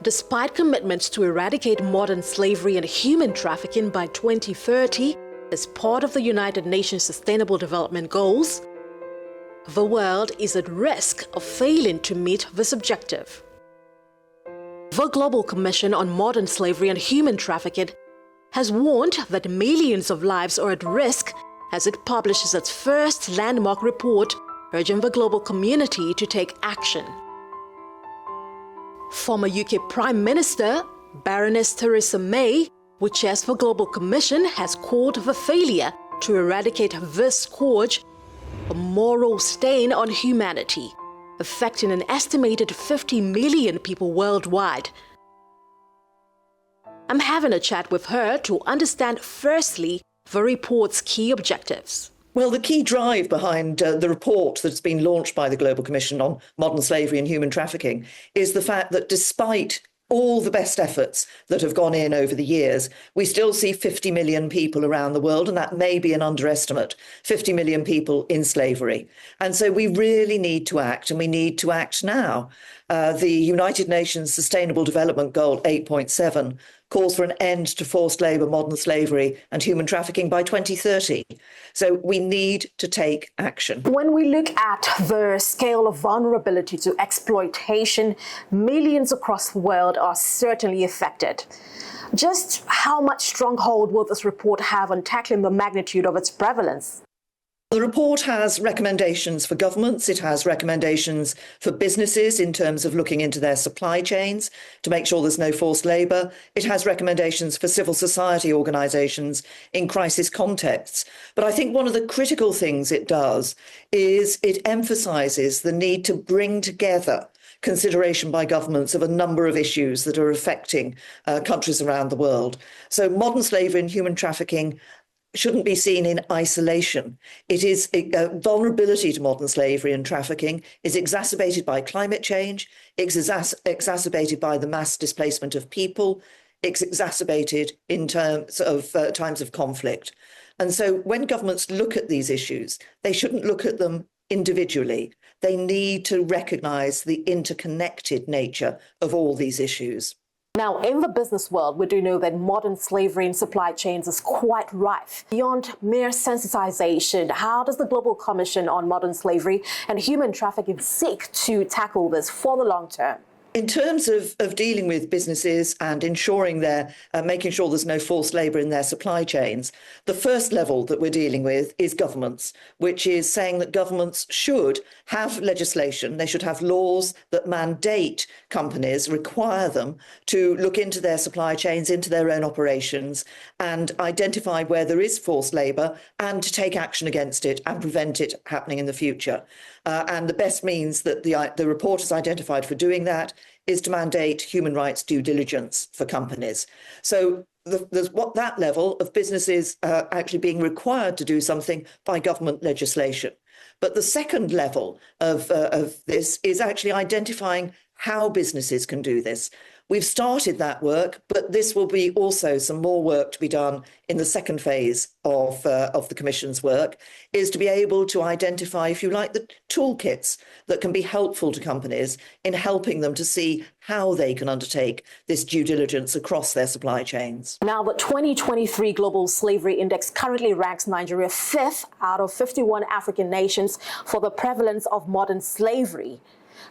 Despite commitments to eradicate modern slavery and human trafficking by 2030 as part of the United Nations Sustainable Development Goals, the world is at risk of failing to meet this objective. The Global Commission on Modern Slavery and Human Trafficking has warned that millions of lives are at risk as it publishes its first landmark report urging the global community to take action. Former UK Prime Minister Baroness Theresa May, who chairs the Global Commission, has called the failure to eradicate this scourge a moral stain on humanity, affecting an estimated 50 million people worldwide. I'm having a chat with her to understand, firstly, the report's key objectives. Well, the key drive behind the report that's been launched by the Global Commission on Modern Slavery and Human Trafficking is the fact that despite all the best efforts that have gone in over the years, we still see 50 million people around the world, and that may be an underestimate, 50 million people in slavery. And so we really need to act, and we need to act now. The United Nations Sustainable Development Goal 8.7 calls for an end to forced labour, modern slavery and human trafficking by 2030. So we need to take action. When we look at the scale of vulnerability to exploitation, millions across the world are certainly affected. Just how much stronghold will this report have on tackling the magnitude of its prevalence? The report has recommendations for governments. It has recommendations for businesses in terms of looking into their supply chains to make sure there's no forced labour. It has recommendations for civil society organisations in crisis contexts. But I think one of the critical things it does is it emphasises the need to bring together consideration by governments of a number of issues that are affecting countries around the world. So modern slavery and human trafficking shouldn't be seen in isolation. It is vulnerability to modern slavery and trafficking is exacerbated by climate change, it's exacerbated by the mass displacement of people, it's exacerbated in terms of times of conflict. And so when governments look at these issues, they shouldn't look at them individually. They need to recognise the interconnected nature of all these issues. Now, in the business world, we do know that modern slavery in supply chains is quite rife. Beyond mere sensitization, how does the Global Commission on Modern Slavery and Human Trafficking seek to tackle this for the long term? In terms of dealing with businesses and ensuring making sure there's no forced labour in their supply chains, the first level that we're dealing with is governments, which is saying that governments should have legislation, they should have laws that mandate companies, require them to look into their supply chains, into their own operations, and identify where there is forced labour and to take action against it and prevent it happening in the future. And the best means that the report has identified for doing that is to mandate human rights due diligence for companies. So there's that level of businesses actually being required to do something by government legislation. But the second level of this is actually identifying how businesses can do this. We've started that work, but this will be also some more work to be done in the second phase of the Commission's work, is to be able to identify, if you like, the toolkits that can be helpful to companies in helping them to see how they can undertake this due diligence across their supply chains. Now, the 2023 Global Slavery Index currently ranks Nigeria 5th out of 51 African nations for the prevalence of modern slavery.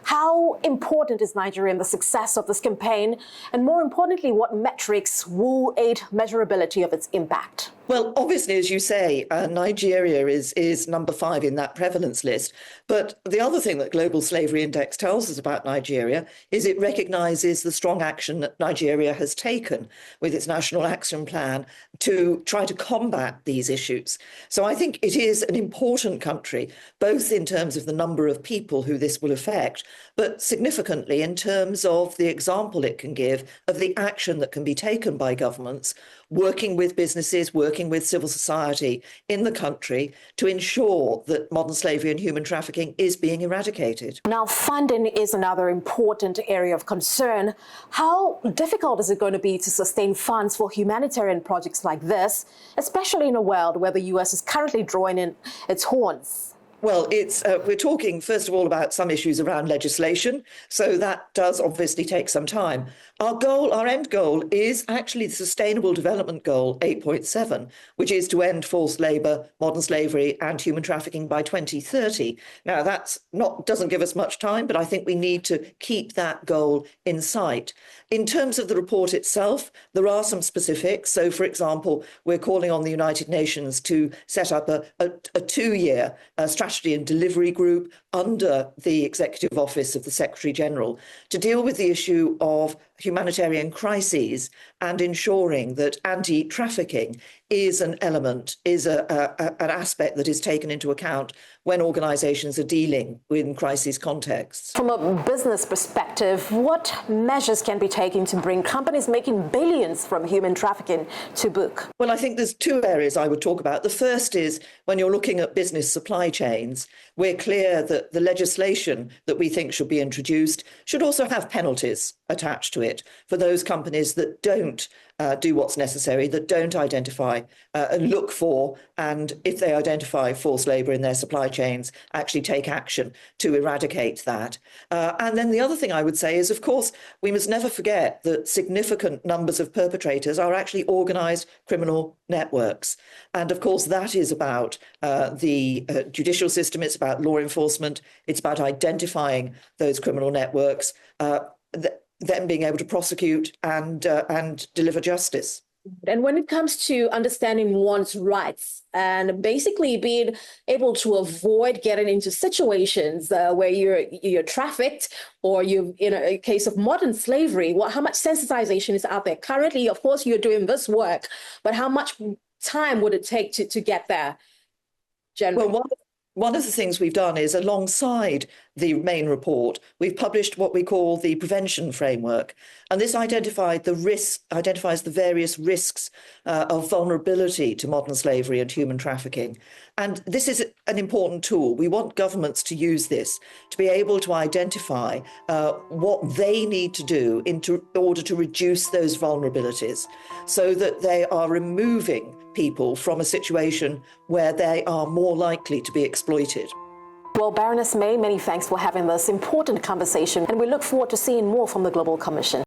How important is Nigeria in the success of this campaign? And more importantly, what metrics will aid measurability of its impact? Well, obviously, as you say, Nigeria is number 5 in that prevalence list. But the other thing that Global Slavery Index tells us about Nigeria is it recognises the strong action that Nigeria has taken with its National Action Plan to try to combat these issues. So I think it is an important country, both in terms of the number of people who this will affect, but significantly in terms of the example it can give of the action that can be taken by governments, working with businesses, working with civil society in the country to ensure that modern slavery and human trafficking is being eradicated. Now, funding is another important area of concern. How difficult is it going to be to sustain funds for humanitarian projects like this, especially in a world where the US is currently drawing in its horns? Well, we're talking, first of all, about some issues around legislation. So that does obviously take some time. Our end goal is actually the Sustainable Development Goal 8.7, which is to end forced labour, modern slavery and human trafficking by 2030. Now, doesn't give us much time, but I think we need to keep that goal in sight. In terms of the report itself, there are some specifics. So, for example, we're calling on the United Nations to set up a 2-year strategy and delivery group under the Executive Office of the Secretary General to deal with the issue of humanitarian crises and ensuring that anti-trafficking is an element, an aspect that is taken into account when organisations are dealing in crisis contexts. From a business perspective, what measures can be taken to bring companies making billions from human trafficking to book? Well, I think there's 2 areas I would talk about. The first is when you're looking at business supply chains, we're clear that the legislation that we think should be introduced should also have penalties attached to it for those companies that don't do what's necessary, that don't identify and look for, and if they identify forced labour in their supply chains, actually take action to eradicate that. And then the other thing I would say is, of course, we must never forget that significant numbers of perpetrators are actually organised criminal networks. And of course, that is about the judicial system, it's about law enforcement, it's about identifying those criminal networks, then being able to prosecute and deliver justice. And when it comes to understanding one's rights and basically being able to avoid getting into situations where you're trafficked or you're in a case of modern slavery, how much sensitization is out there? Currently, of course, you're doing this work, but how much time would it take to get there generally? Well, one of the things we've done is, alongside the main report, we've published what we call the prevention framework. And this identifies the various risks of vulnerability to modern slavery and human trafficking. And this is an important tool. We want governments to use this to be able to identify what they need to do in order to reduce those vulnerabilities so that they are removing people from a situation where they are more likely to be exploited. Well, Baroness May, many thanks for having this important conversation, and we look forward to seeing more from the Global Commission.